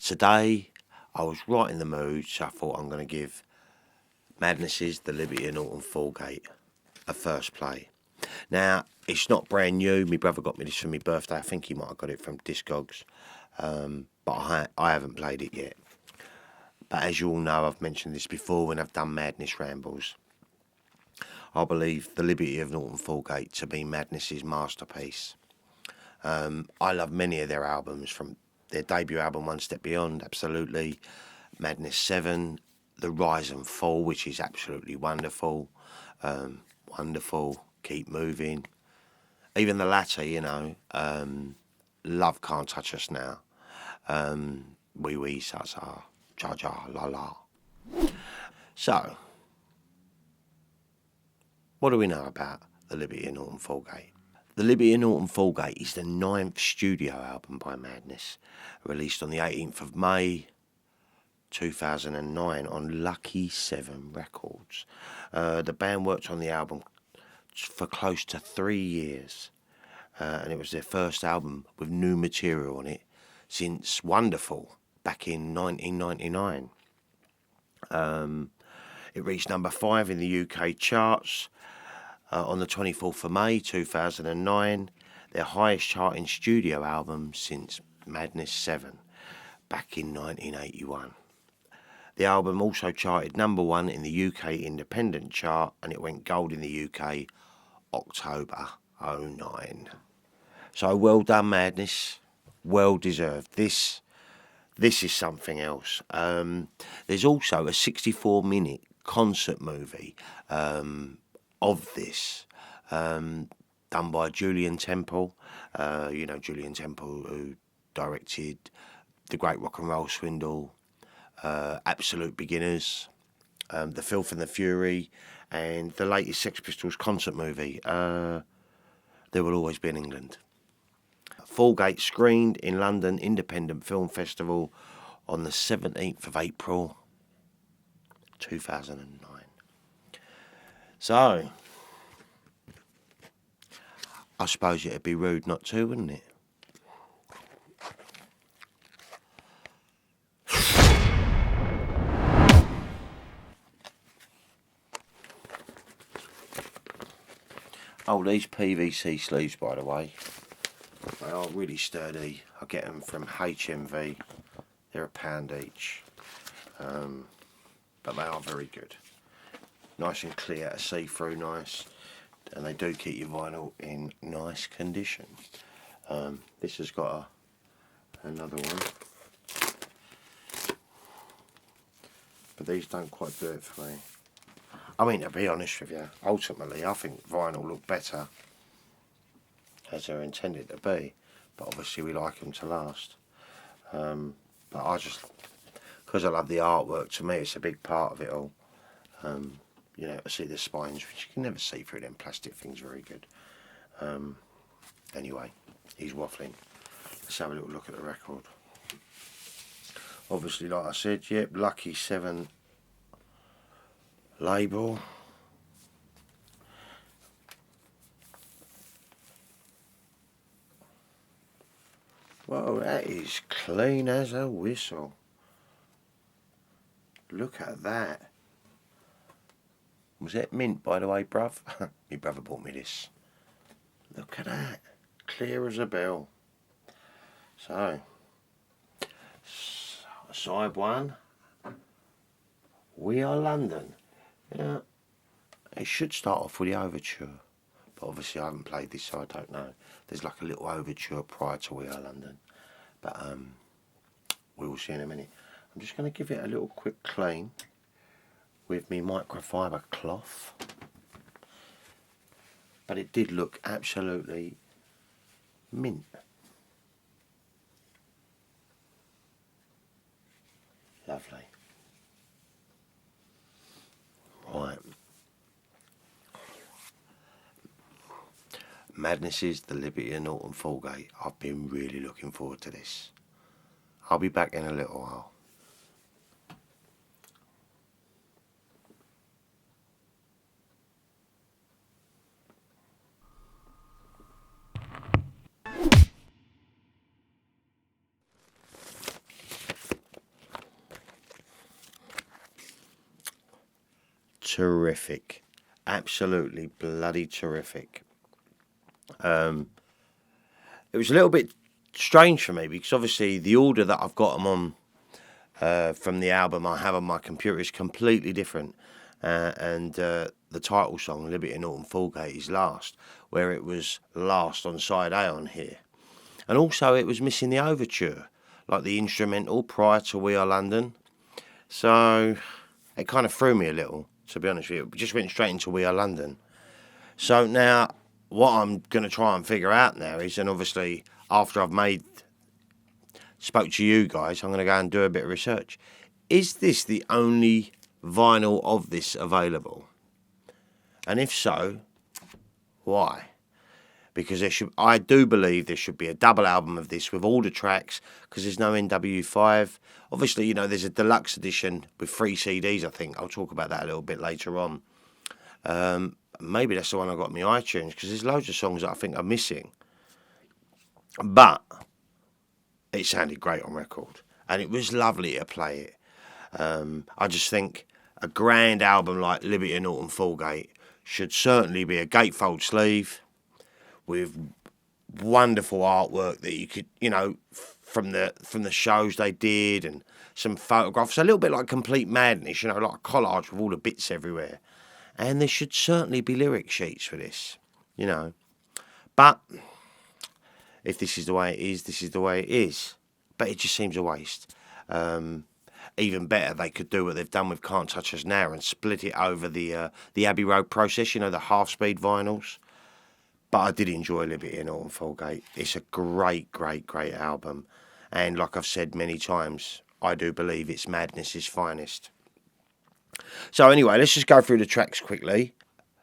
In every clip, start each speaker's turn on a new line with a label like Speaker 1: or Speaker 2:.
Speaker 1: Today, I was right in the mood, so I thought I'm going to give Madnesses, The Liberty of Norton Falgate a first play. Now, it's not brand new. My brother got me this for my birthday. I think he might have got it from Discogs, but I haven't played it yet. But as you all know, I've mentioned this before when I've done Madness Rambles. I believe The Liberty of Norton Falgate to be Madness's masterpiece. I love many of their albums, from their debut album One Step Beyond, absolutely, Madness 7, The Rise and Fall, which is absolutely wonderful, Keep Moving, even the latter, Love Can't Touch Us Now, Wee Wee Sa Sa, Ja Ja La La. So, what do we know about The Liberty of Norton Falgate? The Liberty of Norton Falgate is the 9th studio album by Madness, released on the 18th of May 2009 on Lucky 7 Records. The band worked on the album for close to 3 years, and it was their first album with new material on it since Wonderful back in 1999. It reached number 5 in the UK charts on the 24th of May 2009, their highest charting studio album since Madness 7 back in 1981. The album also charted number 1 in the UK independent chart, and it went gold in the UK October 2009. So well done, Madness. Well deserved. This is something else. There's also a 64-minute concert movie of this, done by Julian Temple. Julian Temple, who directed The Great Rock and Roll Swindle, Absolute Beginners, The Filth and the Fury, and the latest Sex Pistols concert movie, There Will Always Be in England. Falgate screened in London Independent Film Festival on the 17th of April 2009. So, I suppose it'd be rude not to, wouldn't it? Oh, these PVC sleeves, by the way, they are really sturdy. I get them from HMV. They're £1 each, but they are very good. Nice and clear, see-through, nice, and they do keep your vinyl in nice condition. This has got another one, but these don't quite do it for me. I mean, to be honest with you, ultimately I think vinyl look better as they're intended to be, but obviously we like them to last. But I just, because I love the artwork, to me it's a big part of it all. To see the spines, which you can never see through them plastic things, very good. Anyway, he's waffling. Let's have a little look at the record. Obviously, like I said, yep, Lucky 7 label. Whoa, that is clean as a whistle. Look at that. Was that mint, by the way, bruv? My brother bought me this. Look at that. Clear as a bell. So, side 1. We Are London. Yeah, it should start off with the overture, but obviously I haven't played this, so I don't know. There's like a little overture prior to We Are London, but we will see in a minute. I'm just going to give it a little quick clean with me microfiber cloth, but it did look absolutely mint. Lovely. Right. Madnesses, The Liberty of Norton Falgate. I've been really looking forward to this. I'll be back in a little while. terrific. Absolutely bloody terrific. It was a little bit strange for me because obviously the order that I've got them on from the album I have on my computer is completely different. And the title song, Liberty and Norton Falgate, is last, where it was last on side A on here. And also it was missing the overture, like the instrumental prior to We Are London. So it kind of threw me a little, to be honest with you. It just went straight into We Are London. So now what I'm going to try and figure out now is, and obviously after I've spoke to you guys, I'm going to go and do a bit of research. Is this the only vinyl of this available? And if so, why? Because I do believe there should be a double album of this with all the tracks, because there's no NW5. Obviously, there's a deluxe edition with 3 CDs, I think. I'll talk about that a little bit later on. Maybe that's the one I got in my iTunes, because there's loads of songs that I think are missing. But it sounded great on record, and it was lovely to play it. I just think a grand album like Liberty and Norton Falgate should certainly be a gatefold sleeve with wonderful artwork that you could, from the shows they did, and some photographs, a little bit like Complete Madness, like a collage with all the bits everywhere. And there should certainly be lyric sheets for this, But if this is the way it is, this is the way it is. But it just seems a waste. Even better, they could do what they've done with Can't Touch Us Now and split it over the Abbey Road Process, the half-speed vinyls. But I did enjoy Liberty and Norton Falgate. It's a great, great, great album. And like I've said many times, I do believe it's Madness's finest. So anyway, let's just go through the tracks quickly.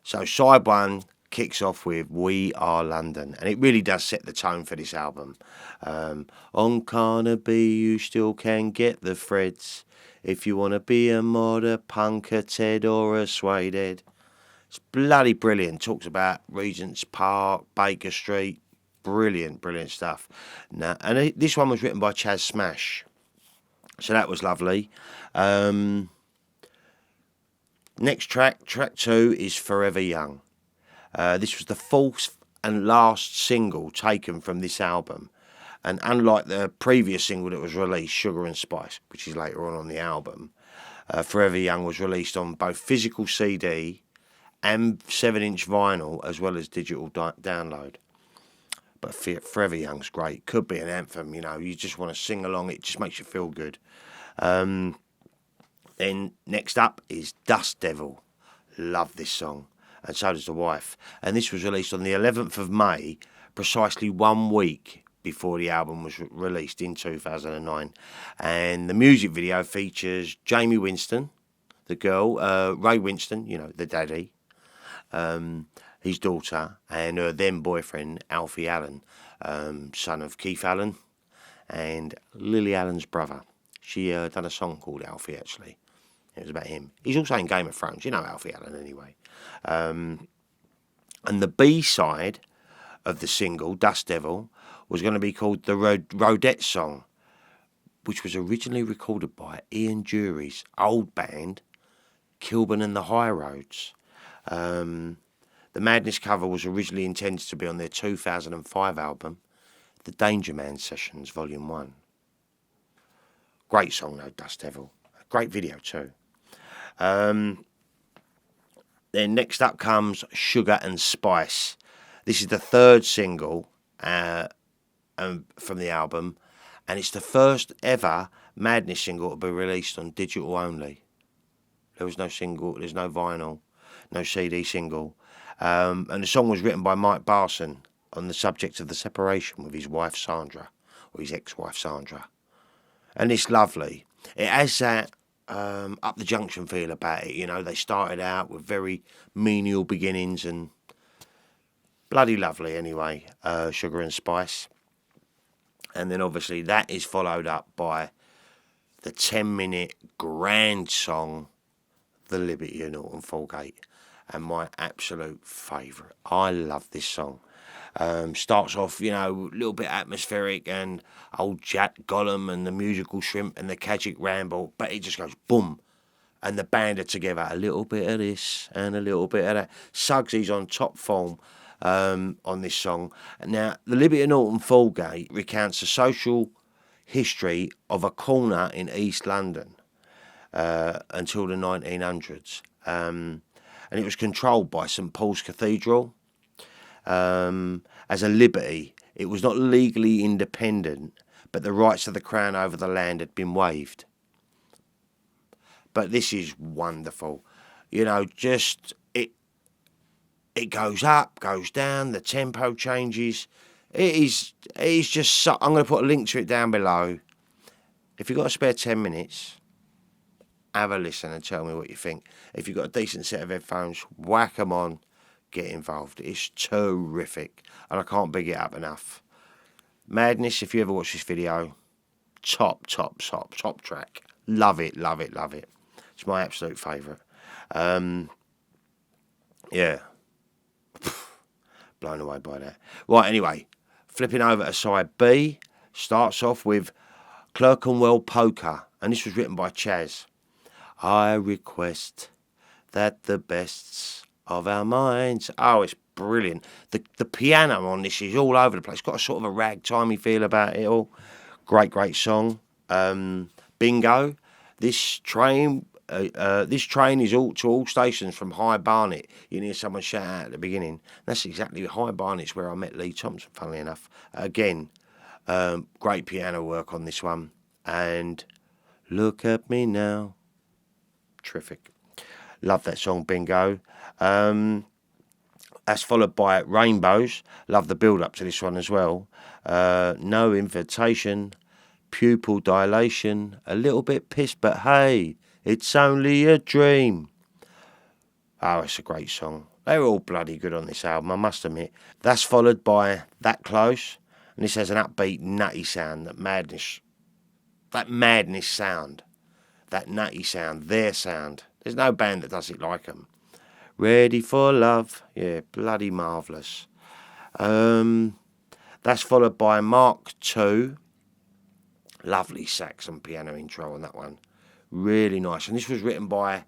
Speaker 1: So side 1 kicks off with We Are London, and it really does set the tone for this album. On Carnaby you still can get the threads if you want to be a mod, a punk, a Ted or a suede head. It's bloody brilliant. Talks about Regent's Park, Baker Street. Brilliant, brilliant stuff. Now, and this one was written by Chas Smash, so that was lovely. Next track 2, is Forever Young. This was the 4th and last single taken from this album. And unlike the previous single that was released, Sugar and Spice, which is later on the album, Forever Young was released on both physical CD and 7-inch vinyl, as well as digital download. But Forever Young's great. Could be an anthem, you just want to sing along. It just makes you feel good. Then next up is Dust Devil. Love this song. And so does the wife. And this was released on the 11th of May, precisely 1 week before the album was released in 2009. And the music video features Jamie Winston, the girl, Ray Winston, the daddy, his daughter, and her then boyfriend, Alfie Allen, son of Keith Allen and Lily Allen's brother. She done a song called Alfie, actually. It was about him. He's also in Game of Thrones. Alfie Allen anyway. And the B-side of the single, Dust Devil, was going to be called the Rodette Song, which was originally recorded by Ian Dury's old band, Kilburn and the High Roads. The Madness cover was originally intended to be on their 2005 album, The Danger Man Sessions, Volume 1. Great song, though, Dust Devil. Great video, too. Then next up comes Sugar and Spice. This is the 3rd single from the album, and it's the first ever Madness single to be released on digital only. There was no single, there's no vinyl, no CD single. And the song was written by Mike Barson on the subject of the separation with his wife Sandra, or his ex-wife Sandra. And it's lovely. It has that Up the Junction feel about it, They started out with very menial beginnings, and bloody lovely anyway, Sugar and Spice. And then obviously that is followed up by the 10-minute grand song, The Liberty and Norton Falgate, and my absolute favourite. I love this song. Starts off, a little bit atmospheric, and old Jack Gollum and the musical shrimp and the Kajic Ramble, but it just goes boom, and the band are together. A little bit of this and a little bit of that. Suggsy's on top form on this song. Now, the Liberty and Norton Folgate recounts the social history of a corner in East London until the 1900s. And it was controlled by St Paul's Cathedral as a liberty. It was not legally independent, but the rights of the Crown over the land had been waived. But this is wonderful. You know, just it goes up, goes down, the tempo changes. It is just so, I'm going to put a link to it down below. If you've got a spare 10 minutes, have a listen and tell me what you think. If you've got a decent set of headphones, whack them on, get involved. It's terrific, and I can't big it up enough. Madness, if you ever watch this video, top track. Love it. It's my absolute favourite. Yeah. Blown away by that. Right, anyway, flipping over to side B, starts off with Clerkenwell Polka, and this was written by Chas. I request that the bests of our minds. Oh, it's brilliant. The piano on this is all over the place. It's got a sort of a ragtimey feel about it all. Great song. Bingo. This train is all to all stations from High Barnet. You hear someone shout out at the beginning. That's exactly High Barnet's where I met Lee Thompson, funnily enough. Again, great piano work on this one. And look at me now. Terrific. Love that song, Bingo. That's followed by Rainbows. Love the build-up to this one as well. No Invitation. Pupil Dilation. A little bit pissed, but hey, it's only a dream. Oh, it's a great song. They're all bloody good on this album, I must admit. That's followed by That Close. And this has an upbeat, nutty sound, that madness sound. That nutty sound, their sound. There's no band that does it like them. Ready for Love. Yeah, bloody marvellous. That's followed by Mark II. Lovely sax and piano intro on that one. Really nice. And this was written by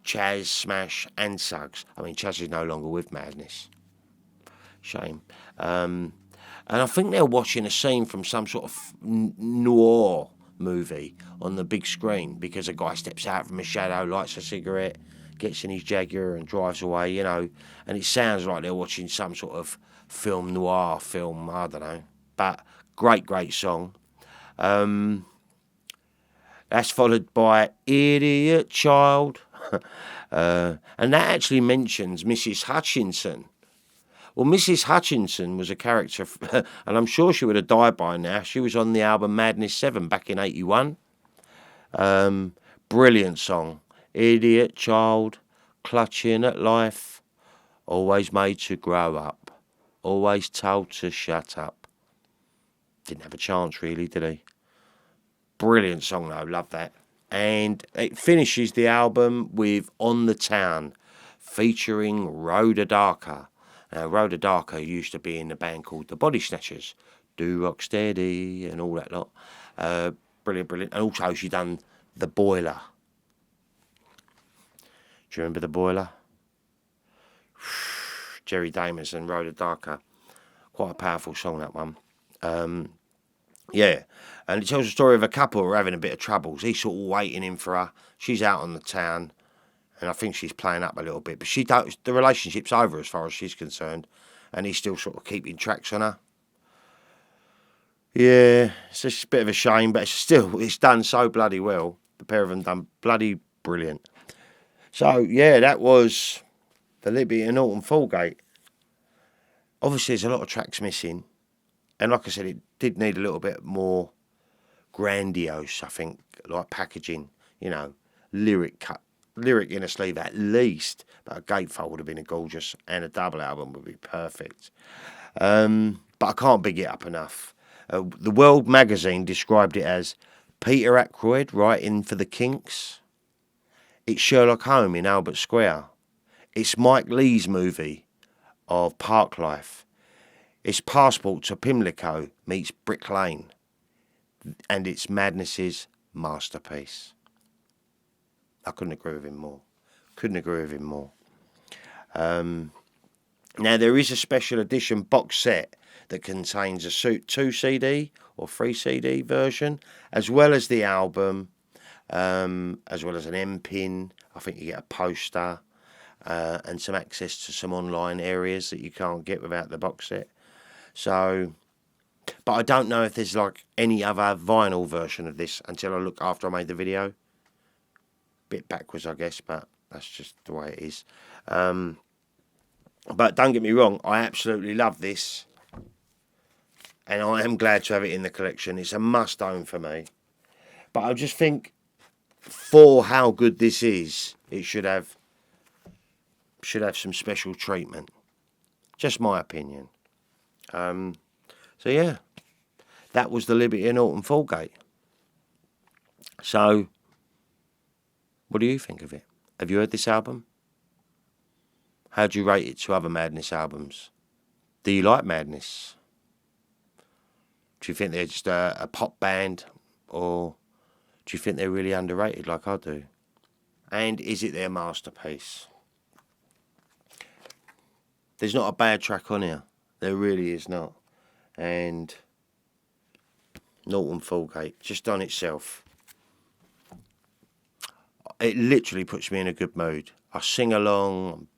Speaker 1: Chas, Smash and Suggs. I mean, Chas is no longer with Madness. Shame. And I think they're watching a scene from some sort of noir movie on the big screen, because a guy steps out from a shadow, lights a cigarette, gets in his Jaguar and drives away, you know. And it sounds like they're watching some sort of film noir film, I don't know. But great song. That's followed by Idiot Child. And that actually mentions Mrs. Hutchinson. Well, Mrs. Hutchinson was a character, and I'm sure she would have died by now. She was on the album Madness 7 back in 81. Brilliant song. Idiot Child, clutching at life, always made to grow up, always told to shut up. Didn't have a chance, really, did he? Brilliant song, though. Love that. And it finishes the album with On the Town, featuring Rhoda Darker. Now, Rhoda Darker used to be in a band called The Body Snatchers, Do Rock Steady and all that lot. Brilliant. And also she done The Boiler. Do you remember The Boiler? Jerry Damus and Rhoda Darker. Quite a powerful song, that one. Yeah. And it tells the story of a couple who are having a bit of troubles. He's sort of waiting in for her. She's out on the town. And I think she's playing up a little bit. But the relationship's over as far as she's concerned. And he's still sort of keeping tracks on her. Yeah, it's just a bit of a shame. But it's done so bloody well. The pair of them done bloody brilliant. So, yeah, that was the Liberty and Norton Folgate. Obviously, there's a lot of tracks missing. And like I said, it did need a little bit more grandiose, I think, like packaging, you know, lyric in a sleeve at least. But a gatefold would have been gorgeous, and a double album would be perfect. But I can't big it up enough. The World magazine described it as Peter Ackroyd writing for the Kinks. It's Sherlock Holmes in Albert Square. It's Mike Leigh's movie of Park Life. It's Passport to Pimlico meets Brick Lane. And it's Madness's masterpiece. I couldn't agree with him more. Couldn't agree with him more. Now, there is a special edition box set that contains a 2 CD or 3 CD version, as well as the album, as well as an M-pin. I think you get a poster and some access to some online areas that you can't get without the box set. So, but I don't know if there's like any other vinyl version of this until I look after I made the video. Bit backwards, I guess, but that's just the way it is. But don't get me wrong, I absolutely love this. And I am glad to have it in the collection. It's a must-own for me. But I just think, for how good this is, it should have some special treatment. Just my opinion. So yeah, that was the Liberty and Norton Falgate. So, what do you think of it? Have you heard this album? How do you rate it to other Madness albums? Do you like Madness? Do you think they're just a pop band, or do you think they're really underrated like I do? And is it their masterpiece? There's not a bad track on here. There really is not. And Norton Falgate, just on itself, it literally puts me in a good mood. I sing along,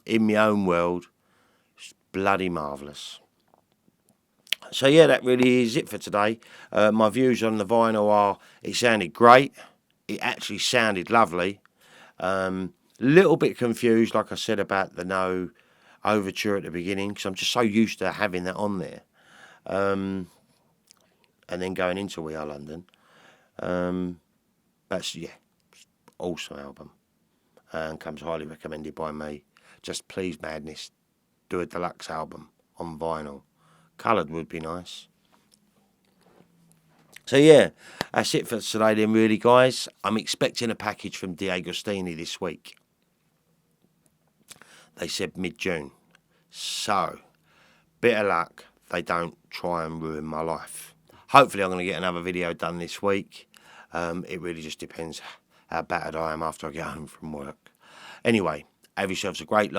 Speaker 1: in my own world. It's bloody marvellous. So yeah, that really is it for today. My views on the vinyl are, it sounded great. It actually sounded lovely. Little bit confused, like I said, about the No Overture at the beginning, because I'm just so used to having that on there. And then going into We Are London. That's, yeah, awesome album. And comes highly recommended by me. Just please, Madness, do a deluxe album on vinyl. Coloured would be nice. So yeah, that's it for today then, really, guys. I'm expecting a package from D'Agostini this week. They said mid-June. So, bit of luck, they don't try and ruin my life. Hopefully I'm going to get another video done this week. It really just depends how battered I am after I get home from work. Anyway, have yourselves a great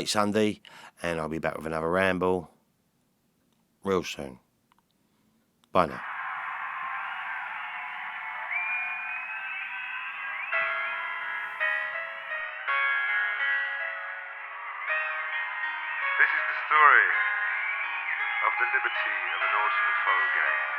Speaker 1: Sunday, and I'll be back with another ramble real soon. Bye now.
Speaker 2: This is the story of the liberty of an Norton Falgate.